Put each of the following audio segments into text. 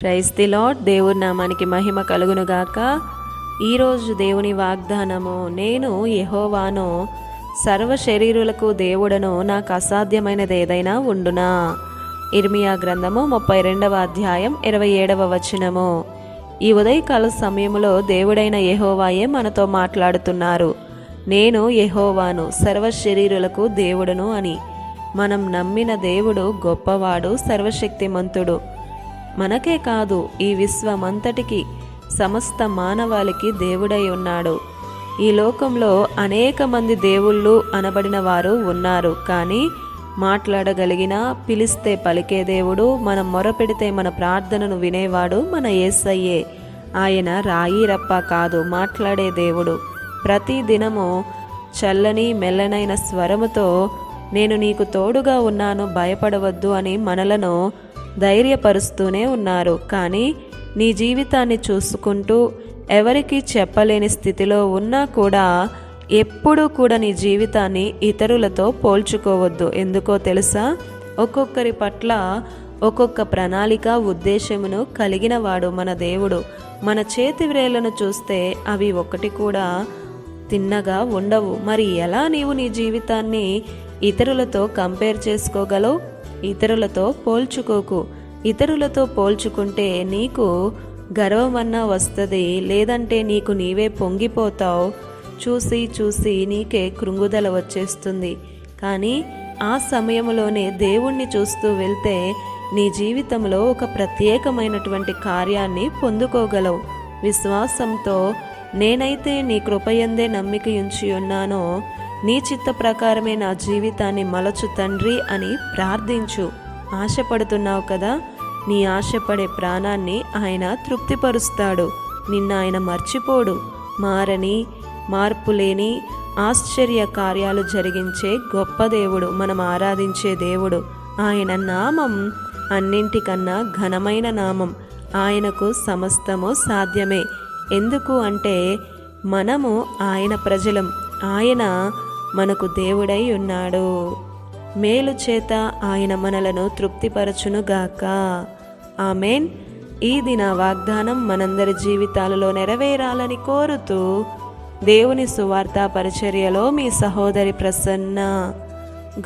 Praise the lord. దేవుని నామానికి మహిమ కలుగునుగాక. ఈరోజు దేవుని వాగ్దానము, నేను యెహోవాను, సర్వ శరీరులకు దేవుడను, నాకు అసాధ్యమైనది ఏదైనా ఉండునా. ఇర్మియా గ్రంథము 32వ అధ్యాయం 27వ వచనము. ఈ ఉదయకాల సమయంలో దేవుడైన యెహోవాయే మనతో మాట్లాడుతున్నారు. నేను యెహోవాను, సర్వ శరీరులకు దేవుడను అని. మనం నమ్మిన దేవుడు గొప్పవాడు, సర్వశక్తిమంతుడు. మనకే కాదు, ఈ విశ్వమంతటికి, సమస్త మానవాళికి దేవుడై ఉన్నాడు. ఈ లోకంలో అనేక మంది దేవుళ్ళు అనబడిన వారు ఉన్నారు. కానీ మాట్లాడగలిగిన, పిలిస్తే పలికే దేవుడు, మనం మొరపెడితే మన ప్రార్థనను వినేవాడు మన యేసయ్యే. ఆయన రాయి రప్ప కాదు, మాట్లాడే దేవుడు. ప్రతి దినము చల్లని మెల్లనైన స్వరముతో, నేను నీకు తోడుగా ఉన్నాను, భయపడవద్దు అని మనలను ధైర్యపరుస్తూనే ఉన్నారు. కానీ నీ జీవితాన్ని చూసుకుంటూ ఎవరికి చెప్పలేని స్థితిలో ఉన్నా కూడా ఎప్పుడూ కూడా నీ జీవితాన్ని ఇతరులతో పోల్చుకోవద్దు. ఎందుకో తెలుసా? ఒక్కొక్కరి పట్ల ఒక్కొక్క ప్రణాళిక, ఉద్దేశమును కలిగిన వాడు మన దేవుడు. మన చేతి వ్రేళ్లను చూస్తే అవి ఒకటి కూడా తిన్నగా ఉండవు. మరి ఎలా నీవు నీ జీవితాన్ని ఇతరులతో కంపేర్ చేసుకోగలవు? ఇతరులతో పోల్చుకోకు. ఇతరులతో పోల్చుకుంటే నీకు గర్వమన్నా వస్తుంది, లేదంటే నీకు నీవే పొంగిపోతావు. చూసి చూసి నీకే కృంగుదల వచ్చేస్తుంది. కానీ ఆ సమయంలోనే దేవుణ్ణి చూస్తూ వెళ్తే నీ జీవితంలో ఒక ప్రత్యేకమైనటువంటి కార్యాన్ని పొందుకోగలవు. విశ్వాసంతో, నేనైతే నీ కృపయందే నమ్మిక ఉంచి ఉన్నానో, నీ చిత్త ప్రకారమే నా జీవితాన్ని మలచు తండ్రి అని ప్రార్థించు. ఆశపడుతున్నావు కదా? నీ ఆశపడే ప్రాణాన్ని ఆయన తృప్తిపరుస్తాడు. నిన్న ఆయన మర్చిపోడు. మారని, మార్పులేని, ఆశ్చర్య కార్యాలు జరిగించే గొప్ప దేవుడు, మనం ఆరాధించే దేవుడు. ఆయన నామం అన్నింటికన్నా ఘనమైన నామం. ఆయనకు సమస్తము సాధ్యమే. ఎందుకు అంటే మనము ఆయన ప్రజలం. ఆయన మనకు దేవుడై ఉన్నాడు. మేలు చేత ఆయన మనలను తృప్తిపరచునుగాక. ఆమేన్. ఈ దిన వాగ్దానం మనందరి జీవితాలలో నెరవేరాలని కోరుతూ, దేవుని సువార్త పరిచర్యలో మీ సహోదరి Prasanna.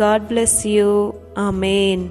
God bless you. Amen.